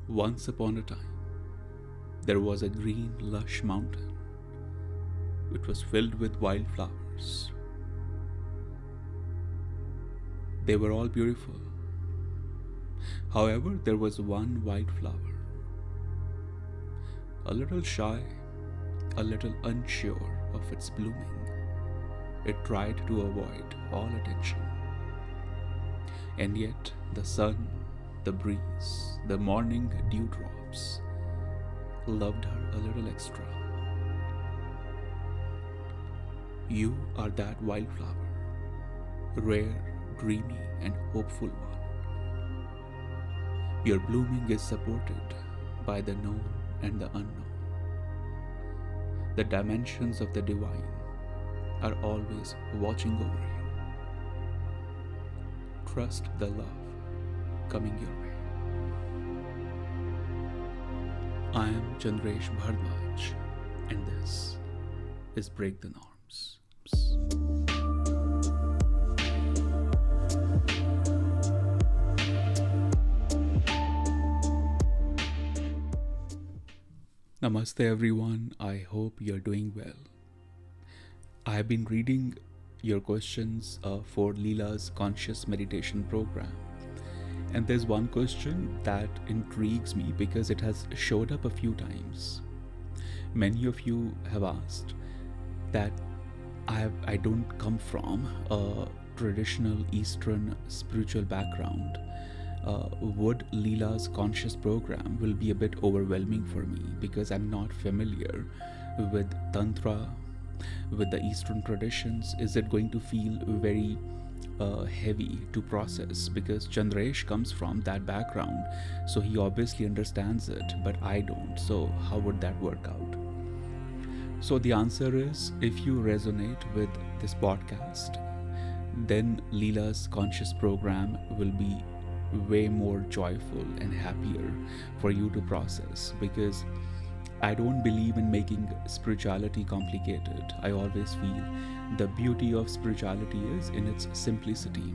Once upon a time, there was a green, lush mountain. It was filled with wildflowers. They were all beautiful. However, there was one white flower, a little shy, a little unsure of its blooming. It tried to avoid all attention. And yet, the sun, the breeze, the morning dewdrops loved her a little extra. You are that wildflower, rare, dreamy, and hopeful one. Your blooming is supported by the known and the unknown. The dimensions of the divine are always watching over you. Trust the love coming your way. I am Chandresh Bhardwaj, and this is Break the Norms. Namaste everyone, I hope you're doing well. I have been reading your questions for Leela's conscious meditation program. And there's one question that intrigues me because it has showed up a few times. Many of you have asked that I don't come from a traditional Eastern spiritual background. Would Leela's conscious program will be a bit overwhelming for me because I'm not familiar with tantra, with the Eastern traditions. Is it going to feel very heavy to process? Because Chandresh comes from that background, so he obviously understands it, but I don't. So how would that work out? So the answer is, if you resonate with this podcast, then Leela's conscious program will be way more joyful and happier for you to process, because I don't believe in making spirituality complicated. I always feel the beauty of spirituality is in its simplicity.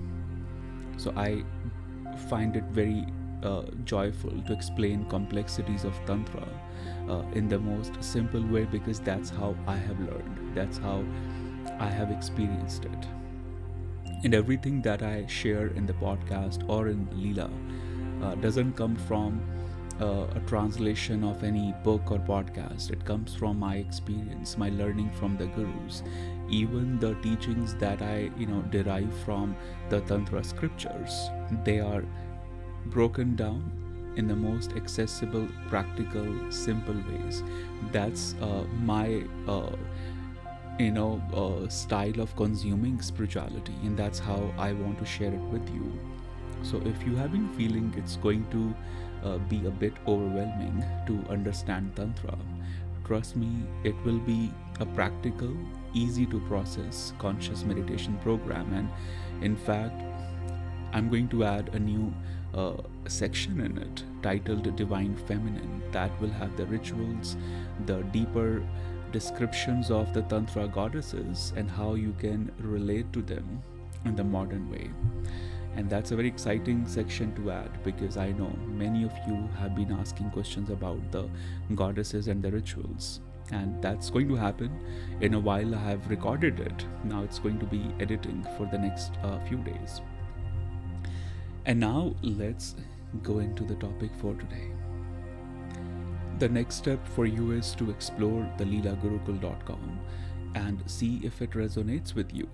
So I find it very joyful to explain complexities of tantra in the most simple way, because that's how I have learned, that's how I have experienced it. And everything that I share in the podcast or in Leela doesn't come from a translation of any book or podcast. It comes from my experience, my learning from the gurus, even the teachings that I derive from the tantra scriptures. They are broken down in the most accessible, practical, simple ways. That's my style of consuming spirituality, and that's how I want to share it with you. So if you have been feeling it's going to be a bit overwhelming to understand tantra, trust me, it will be a practical, easy to process conscious meditation program. And in fact, I'm going to add a new section in it titled Divine Feminine, that will have the rituals, the deeper descriptions of the tantra goddesses, and how you can relate to them in the modern way. And that's a very exciting section to add, because I know many of you have been asking questions about the goddesses and the rituals, and that's going to happen in a while. I have recorded it, now it's going to be editing for the next few days. And now let's go into the topic for today. The next step for you is to explore the leelagurukul.com and see if it resonates with you,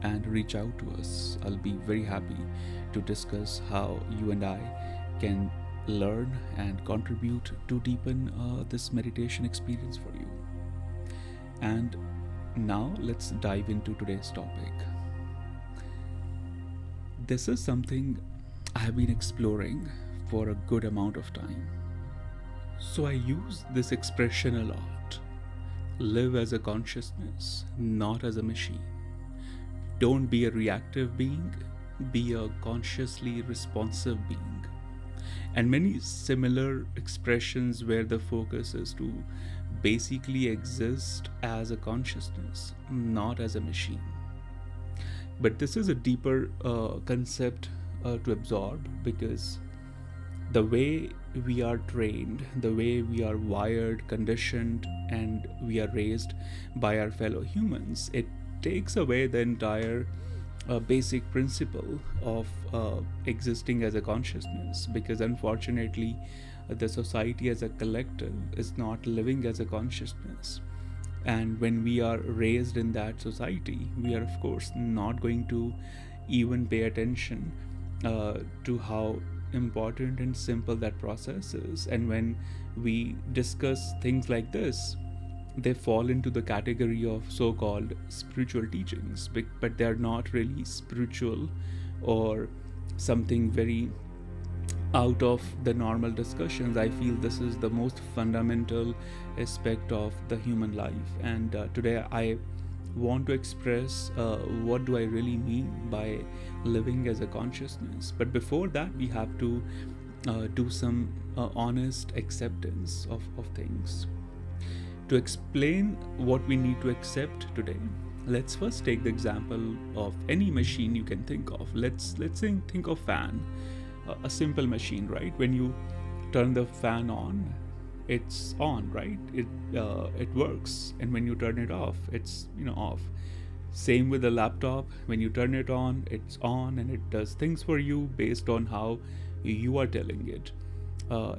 and reach out to us. I'll be very happy to discuss how you and I can learn and contribute to deepen this meditation experience for you. And now let's dive into today's topic. This is something I have been exploring for a good amount of time. So I use this expression a lot. Live as a consciousness, not as a machine. Don't be a reactive being, be a consciously responsive being. And many similar expressions where the focus is to basically exist as a consciousness, not as a machine. But this is a deeper concept to absorb, because The way we are trained, the way we are wired, conditioned, and we are raised by our fellow humans, it takes away the entire basic principle of existing as a consciousness, because unfortunately the society as a collective is not living as a consciousness. And when we are raised in that society, we are of course not going to even pay attention to how important and simple that process is. And when we discuss things like this, they fall into the category of so-called spiritual teachings, but they're not really spiritual or something very out of the normal discussions. I feel this is the most fundamental aspect of the human life, and today I want to express what do I really mean by living as a consciousness. But before that, we have to do some honest acceptance of things. To explain what we need to accept today, let's first take the example of any machine you can think of. Let's think of fan, a simple machine, right? When you turn the fan on, it's on, right? It works, and when you turn it off, it's off. Same with the laptop. When you turn it on, it's on, and it does things for you based on how you are telling it.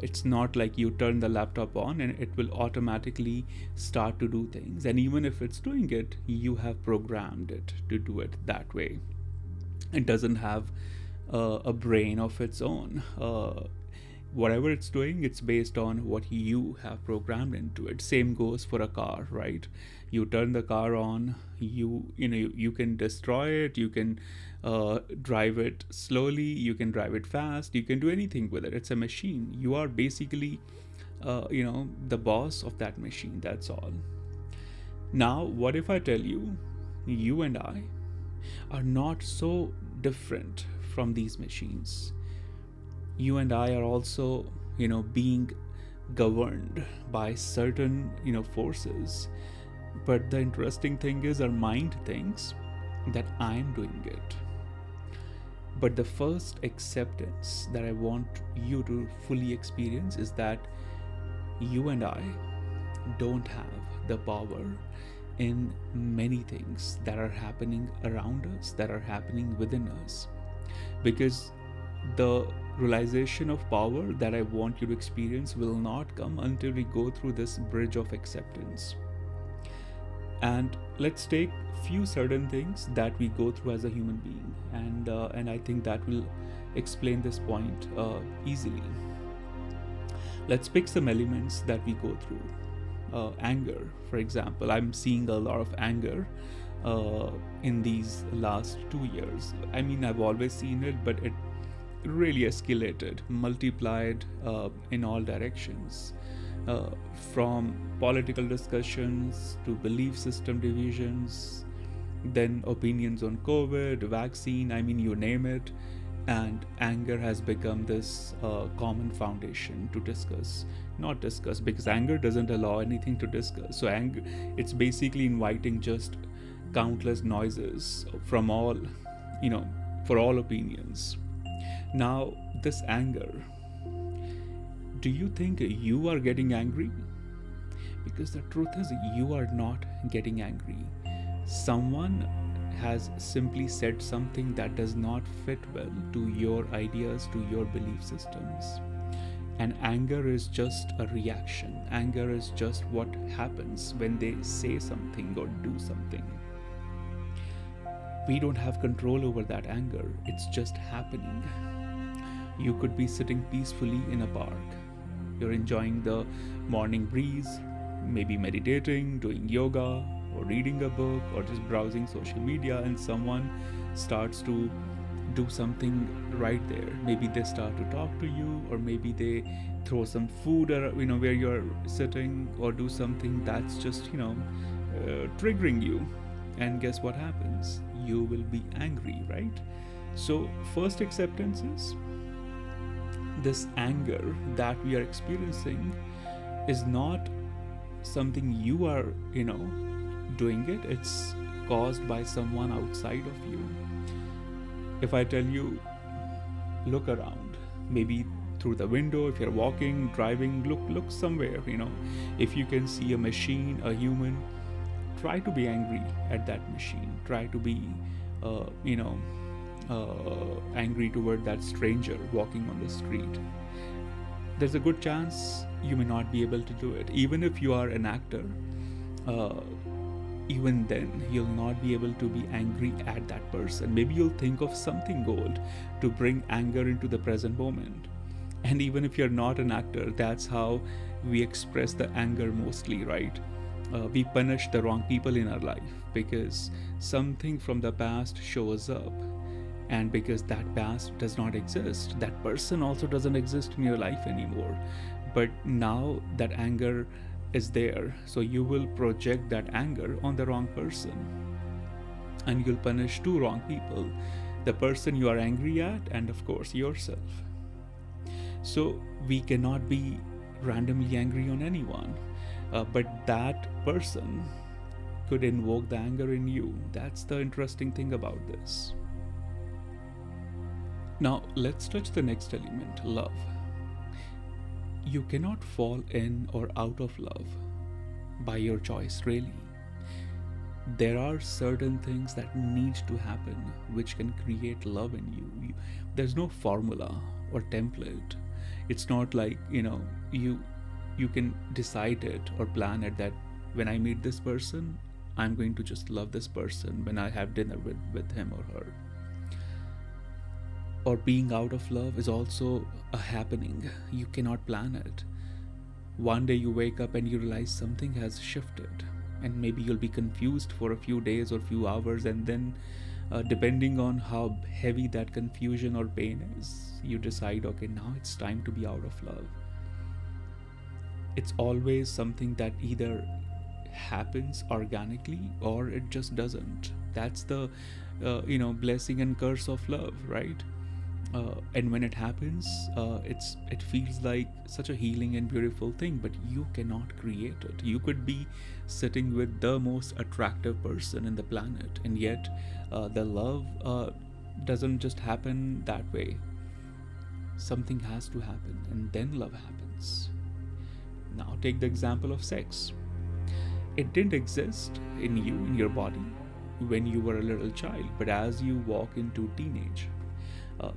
It's not like you turn the laptop on and it will automatically start to do things. And even if it's doing it, you have programmed it to do it that way. It doesn't have a brain of its own. Whatever it's doing, it's based on what you have programmed into it. Same goes for a car, right? You turn the car on, you can destroy it, you can drive it slowly, you can drive it fast, you can do anything with it. It's a machine. You are basically the boss of that machine. That's all. Now what if I tell you, you and I are not so different from these machines? You and I are also being governed by certain forces. But the interesting thing is, our mind thinks that I'm doing it. But the first acceptance that I want you to fully experience is that you and I don't have the power in many things that are happening around us, that are happening within us. Because the realization of power that I want you to experience will not come until we go through this bridge of acceptance. And let's take few certain things that we go through as a human being, and I think that will explain this point easily. Let's pick some elements that we go through. Anger, for example. I'm seeing a lot of anger in these last 2 years. I mean, I've always seen it, but it really escalated, multiplied in all directions. From political discussions to belief system divisions, then opinions on COVID, vaccine, I mean, you name it. And anger has become this common foundation to discuss. Not discuss, because anger doesn't allow anything to discuss. So anger, it's basically inviting just countless noises from all, for all opinions. Now, this anger, do you think you are getting angry? Because the truth is, you are not getting angry. Someone has simply said something that does not fit well to your ideas, to your belief systems. And anger is just a reaction. Anger is just what happens when they say something or do something. We don't have control over that anger. It's just happening. You could be sitting peacefully in a park. You're enjoying the morning breeze, maybe meditating, doing yoga, or reading a book, or just browsing social media, and someone starts to do something right there. Maybe they start to talk to you, or maybe they throw some food where you're sitting, or do something that's just triggering you. And guess what happens? You will be angry, right? So first acceptance is, this anger that we are experiencing is not something you are doing it. It's caused by someone outside of you. If I tell you, look around, maybe through the window. If you're walking, driving, look somewhere. If you can see a machine, a human, try to be angry at that machine. Try to be angry toward that stranger walking on the street. There's a good chance you may not be able to do it. Even if you are an actor, even then you'll not be able to be angry at that person. Maybe you'll think of something gold to bring anger into the present moment. And even if you're not an actor, that's how we express the anger mostly, right? We punish the wrong people in our life because something from the past shows up. And because that past does not exist, that person also doesn't exist in your life anymore. But now that anger is there, so you will project that anger on the wrong person. And you'll punish two wrong people, the person you are angry at and of course yourself. So we cannot be randomly angry on anyone, but that person could invoke the anger in you. That's the interesting thing about this. Now, let's touch the next element, love. You cannot fall in or out of love by your choice, really. There are certain things that need to happen which can create love in you. There's no formula or template. It's not like, you can decide it or plan it that when I meet this person, I'm going to just love this person when I have dinner with him or her. Or being out of love is also a happening. You cannot plan it. One day you wake up and you realize something has shifted, and maybe you'll be confused for a few days or few hours, and then depending on how heavy that confusion or pain is, you decide, okay, now it's time to be out of love. It's always something that either happens organically or it just doesn't. That's the blessing and curse of love, right? And when it happens, it feels like such a healing and beautiful thing, but you cannot create it. You could be sitting with the most attractive person in the planet, and yet the love doesn't just happen that way. Something has to happen, and then love happens. Now take the example of sex. It didn't exist in you, in your body, when you were a little child, but as you walk into teenage,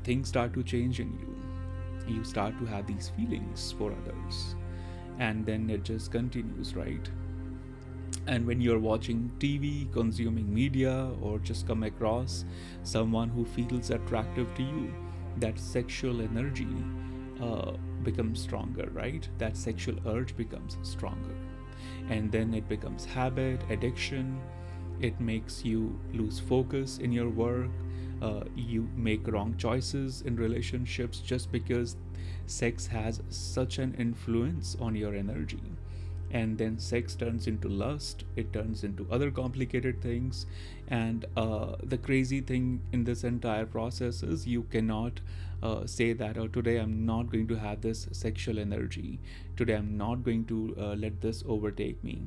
things start to change in you. You start to have these feelings for others, and then it just continues, right? And when you're watching TV, consuming media, or just come across someone who feels attractive to you, that sexual energy becomes stronger, right? That sexual urge becomes stronger, and then it becomes habit, addiction. It makes you lose focus in your work. You make wrong choices in relationships just because sex has such an influence on your energy. And then sex turns into lust, it turns into other complicated things. And the crazy thing in this entire process is you cannot say that, oh, today I'm not going to have this sexual energy. Today I'm not going to let this overtake me.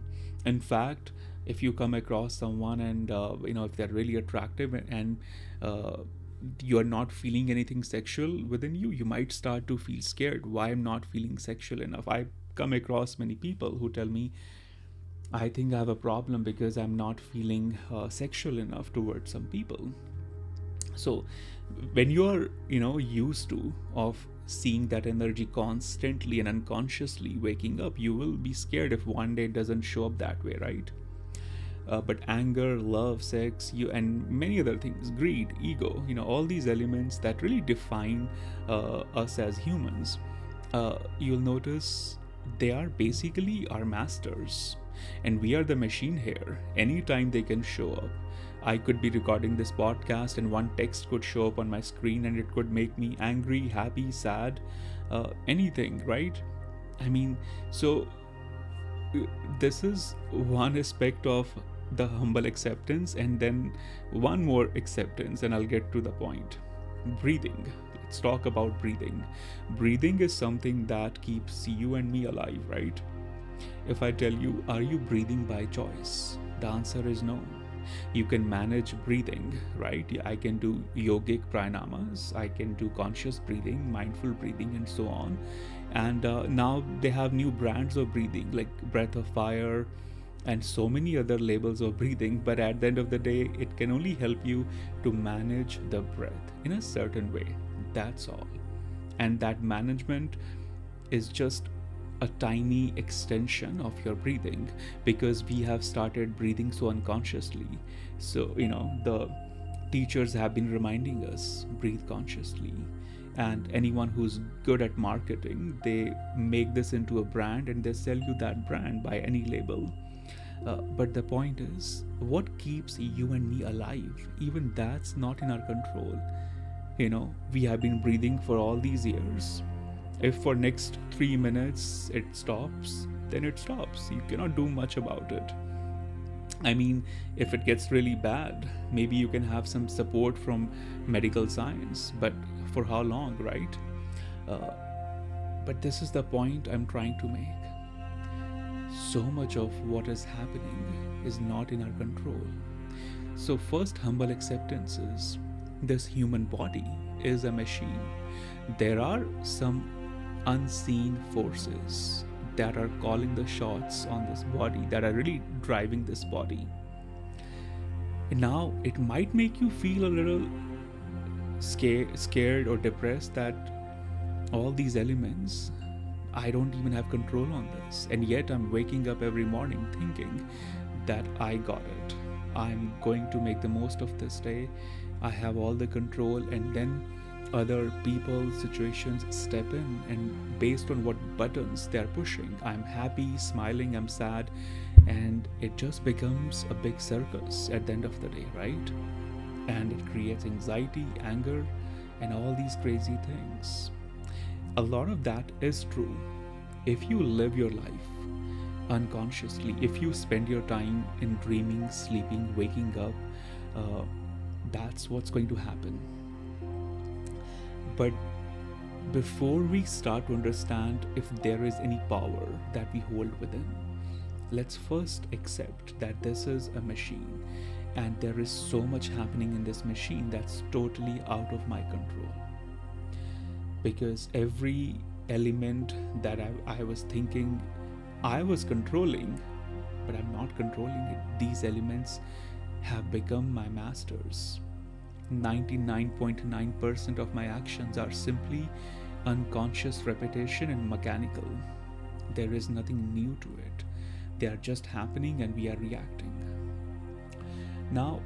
In fact, if you come across someone and if they're really attractive and you are not feeling anything sexual within you, you might start to feel scared. Why I'm not feeling sexual enough? I come across many people who tell me, I think I have a problem because I'm not feeling sexual enough towards some people. So when you're used to of seeing that energy constantly and unconsciously waking up, you will be scared if one day it doesn't show up that way, right? But anger, love, sex, and many other things, greed, ego, all these elements that really define us as humans, you'll notice they are basically our masters, and we are the machine here. Anytime they can show up. I could be recording this podcast and one text could show up on my screen and it could make me angry, happy, sad, anything, right? I mean, so this is one aspect of the humble acceptance, and then one more acceptance, and I'll get to the point. Breathing. Let's talk about breathing. Breathing is something that keeps you and me alive, right? If I tell you, are you breathing by choice? The answer is no. You can manage breathing, right? I can do yogic pranayamas, I can do conscious breathing, mindful breathing, and so on. And now they have new brands of breathing like breath of fire and so many other labels of breathing. But at the end of the day, it can only help you to manage the breath in a certain way. That's all. And that management is just a tiny extension of your breathing, because we have started breathing so unconsciously. So, the teachers have been reminding us, breathe consciously. And anyone who's good at marketing, they make this into a brand and they sell you that brand by any label. But the point is, what keeps you and me alive? Even that's not in our control. We have been breathing for all these years. If for next 3 minutes it stops, then it stops. You cannot do much about it. I mean, if it gets really bad, maybe you can have some support from medical science, but for how long, right? But this is the point I'm trying to make. So much of what is happening is not in our control. So first humble acceptance is, this human body is a machine. There are some unseen forces that are calling the shots on this body, that are really driving this body. Now, it might make you feel a little scared or depressed that all these elements, I don't even have control on this. And yet I'm waking up every morning thinking that I got it. I'm going to make the most of this day. I have all the control, and then other people, situations step in, and based on what buttons they're pushing, I'm happy, smiling, I'm sad, and it just becomes a big circus at the end of the day, right? And it creates anxiety, anger, and all these crazy things. A lot of that is true. If you live your life unconsciously, if you spend your time in dreaming, sleeping, waking up, that's what's going to happen. But before we start to understand if there is any power that we hold within, let's first accept that this is a machine, and there is so much happening in this machine that's totally out of my control. Because every element that I was thinking I was controlling, but I'm not controlling it. These elements have become my masters. 99.9% of my actions are simply unconscious repetition and mechanical. There is nothing new to it. They are just happening and we are reacting. Now,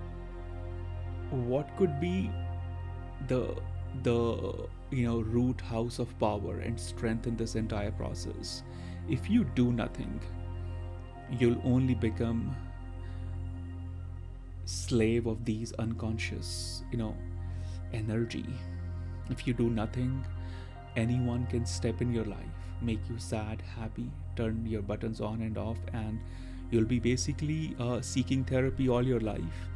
what could be the root house of power and strength in this entire process? If you do nothing, you'll only become slave of these unconscious energy. If you do nothing, anyone can step in your life, make you sad, happy, turn your buttons on and off, and you'll be basically seeking therapy all your life,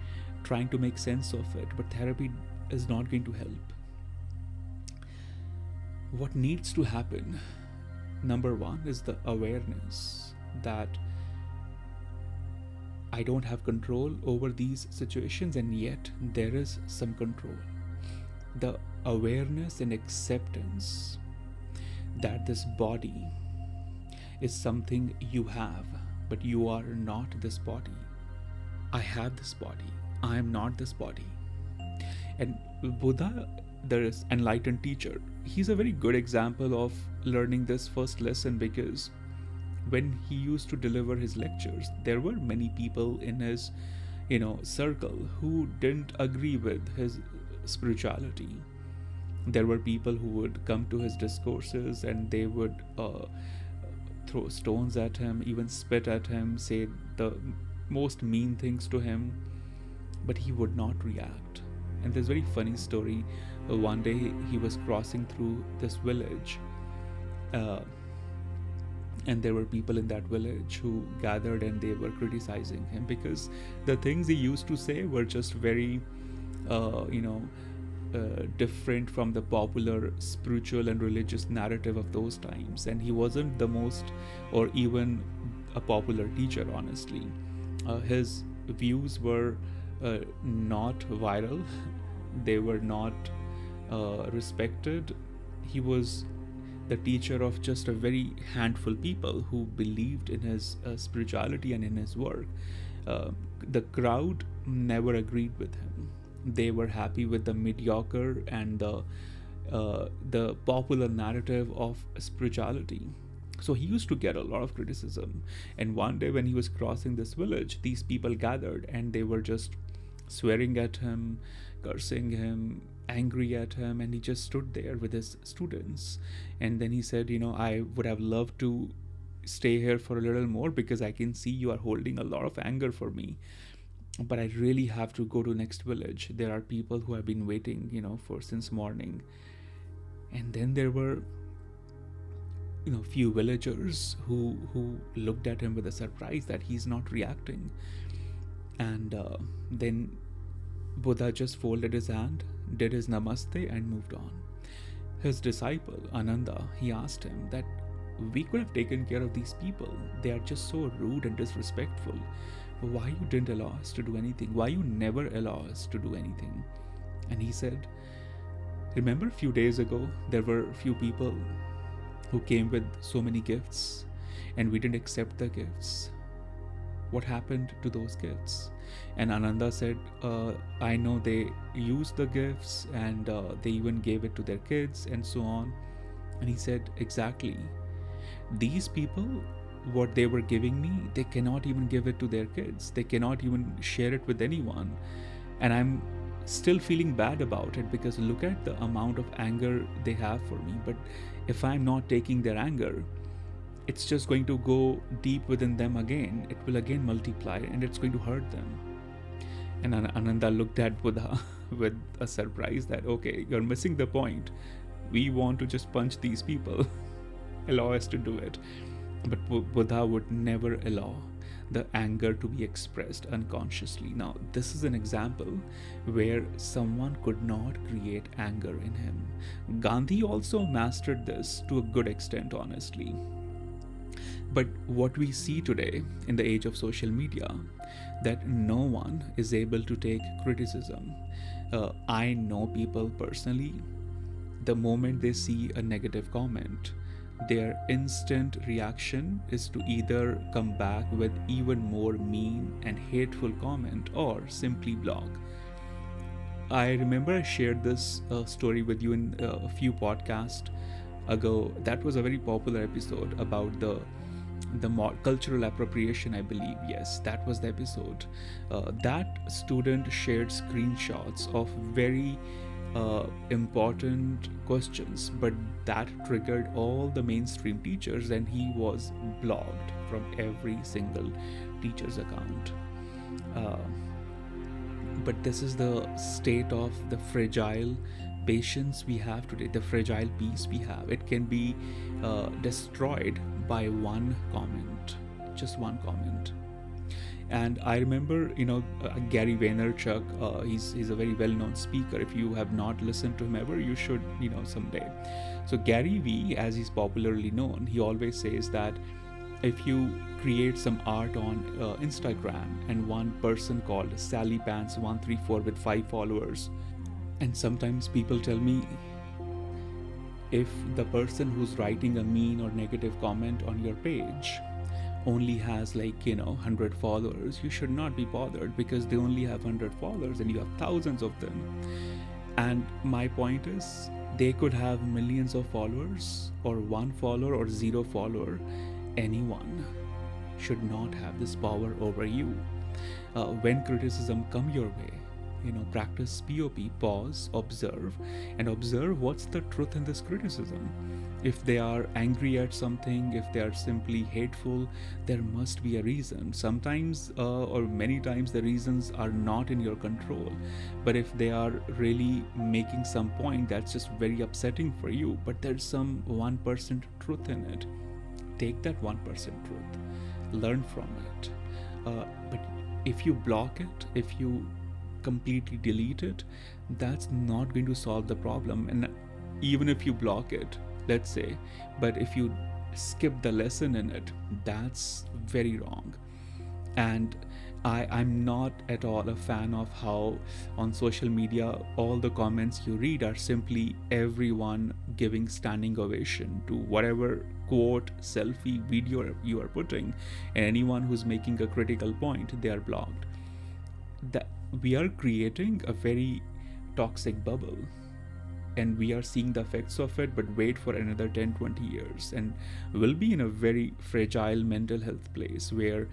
trying to make sense of it. But therapy is not going to help. What needs to happen, number one, is the awareness that I don't have control over these situations, and yet there is some control. The awareness and acceptance that this body is something you have, but you are not this body. I have this body. I am not this body. And Buddha, the enlightened teacher, he's a very good example of learning this first lesson, because when he used to deliver his lectures, there were many people in his circle who didn't agree with his spirituality. There were people who would come to his discourses and they would throw stones at him, even spit at him, say the most mean things to him, but he would not react. And there's a very funny story. One day he was crossing through this village, and there were people in that village who gathered and they were criticizing him because the things he used to say were just very different from the popular spiritual and religious narrative of those times. And he wasn't the most or even a popular teacher, honestly. His views were not viral. They were not respected. He was the teacher of just a very handful people who believed in his spirituality and in his work. Uh, the crowd never agreed with him. They were happy with the mediocre and the popular narrative of spirituality. So he used to get a lot of criticism. And one day when he was crossing this village, these people gathered and they were just swearing at him, cursing him, angry at him, and he just stood there with his students. And then he said, I would have loved to stay here for a little more because I can see you are holding a lot of anger for me. But I really have to go to next village. There are people who have been waiting, for since morning. And then there were few villagers who looked at him with a surprise that he's not reacting. And then Buddha just folded his hand, did his namaste, and moved on. His disciple Ananda, he asked him that we could have taken care of these people. They are just so rude and disrespectful. Why you didn't allow us to do anything? Why you never allow us to do anything? And he said, remember a few days ago there were a few people who came with so many gifts and we didn't accept the gifts. What happened to those gifts? And Ananda said, I know they used the gifts and they even gave it to their kids and so on. And he said, exactly. These people, what they were giving me, they cannot even give it to their kids. They cannot even share it with anyone. And I'm still feeling bad about it because look at the amount of anger they have for me. But if I'm not taking their anger, it's just going to go deep within them again. It will again multiply and it's going to hurt them. And Ananda looked at Buddha with a surprise that, okay, you're missing the point. We want to just punch these people. Allow us to do it. But Buddha would never allow the anger to be expressed unconsciously. Now, this is an example where someone could not create anger in him. Gandhi also mastered this to a good extent, honestly. But what we see today in the age of social media, that no one is able to take criticism. I know people personally, the moment they see a negative comment, their instant reaction is to either come back with even more mean and hateful comment or simply block. I remember I shared this story with you in a few podcasts ago. That was a very popular episode about the cultural appropriation, I believe. Yes, that was the episode. That student shared screenshots of very important questions, but that triggered all the mainstream teachers and he was blocked from every single teacher's account. But this is the state of the fragile patience we have today, the fragile peace we have. It can be destroyed by one comment, just one comment. And I remember, Gary Vaynerchuk, he's a very well-known speaker. If you have not listened to him ever, you should, someday. So Gary V, as he's popularly known, he always says that if you create some art on Instagram and one person called Sally Pants 134 with 5 followers, and sometimes people tell me, if the person who's writing a mean or negative comment on your page only has 100 followers, you should not be bothered because they only have 100 followers and you have thousands of them. And my point is, they could have millions of followers or 1 follower or 0 follower. Anyone should not have this power over you. When criticism come your way, practice POP, pause, observe, and observe what's the truth in this criticism. If they are angry at something, if they are simply hateful, there must be a reason. Sometimes or many times the reasons are not in your control. But if they are really making some point that's just very upsetting for you, but there's some 1% truth in it, take that 1% truth, learn from it. But if you block it, if you completely delete it, that's not going to solve the problem. And even if you block it, let's say, but if you skip the lesson in it, that's very wrong. And I'm not at all a fan of how on social media all the comments you read are simply everyone giving standing ovation to whatever quote, selfie, video you are putting, and anyone who's making a critical point, they are blocked. That we are creating a very toxic bubble, and we are seeing the effects of it, but wait for another 10-20 years and we'll be in a very fragile mental health place where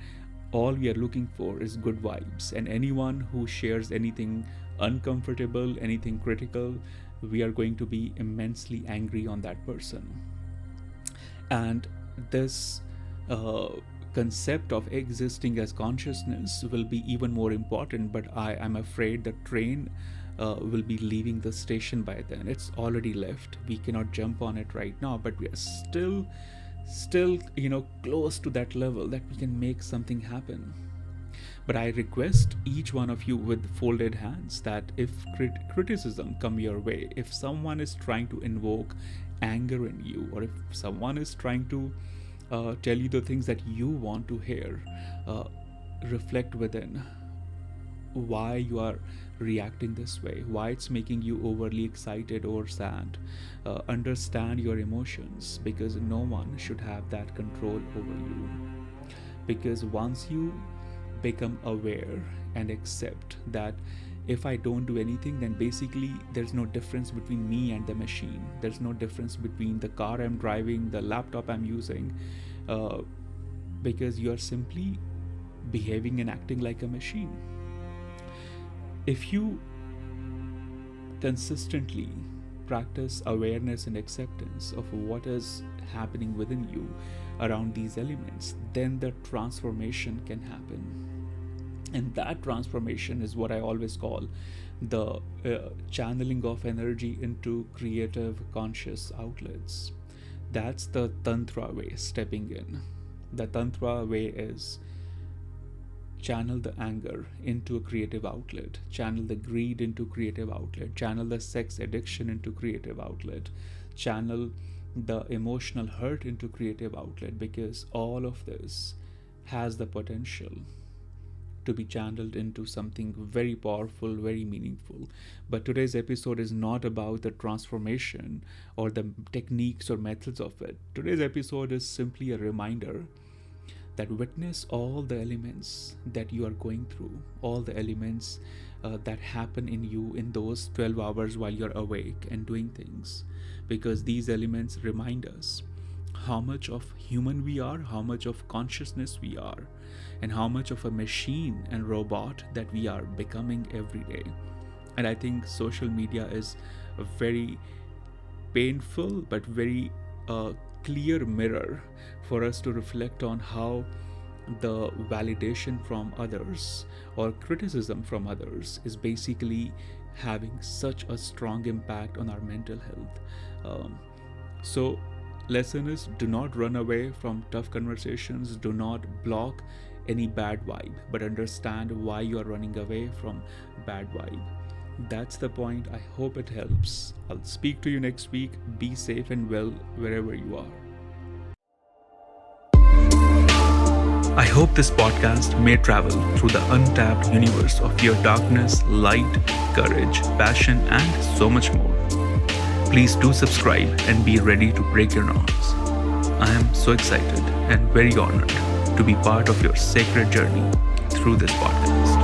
all we are looking for is good vibes, and anyone who shares anything uncomfortable, anything critical, we are going to be immensely angry on that person. And this concept of existing as consciousness will be even more important, but I'm afraid the train will be leaving the station by then. It's already left. We cannot jump on it right now, but we are still close to that level that we can make something happen. But I request each one of you with folded hands that if criticism come your way, if someone is trying to invoke anger in you, or if someone is trying to tell you the things that you want to hear, reflect within why you are reacting this way, why it's making you overly excited or sad. Understand your emotions, because no one should have that control over you. Because once you become aware and accept that if I don't do anything, then basically there's no difference between me and the machine. There's no difference between the car I'm driving, the laptop I'm using, because you are simply behaving and acting like a machine. If you consistently practice awareness and acceptance of what is happening within you around these elements, then the transformation can happen. And that transformation is what I always call the channeling of energy into creative conscious outlets. That's the tantra way, stepping in. The tantra way is channel the anger into a creative outlet, channel the greed into creative outlet, channel the sex addiction into creative outlet, channel the emotional hurt into creative outlet, because all of this has the potential to be channeled into something very powerful, very meaningful. But today's episode is not about the transformation or the techniques or methods of it. Today's episode is simply a reminder that witness all the elements that you are going through, all the elements that happen in you in those 12 hours while you're awake and doing things, because these elements remind us how much of human we are, how much of consciousness we are, and how much of a machine and robot that we are becoming every day. And I think social media is a very painful but very clear mirror for us to reflect on how the validation from others or criticism from others is basically having such a strong impact on our mental health. So lesson is, do not run away from tough conversations, do not block any bad vibe, but understand why you are running away from bad vibe. That's the point. I hope it helps. I'll speak to you next week. Be safe and well wherever you are. I hope this podcast may travel through the untapped universe of your darkness, light, courage, passion, and so much more. Please do subscribe and be ready to break your norms. I am so excited and very honored to be part of your sacred journey through this podcast.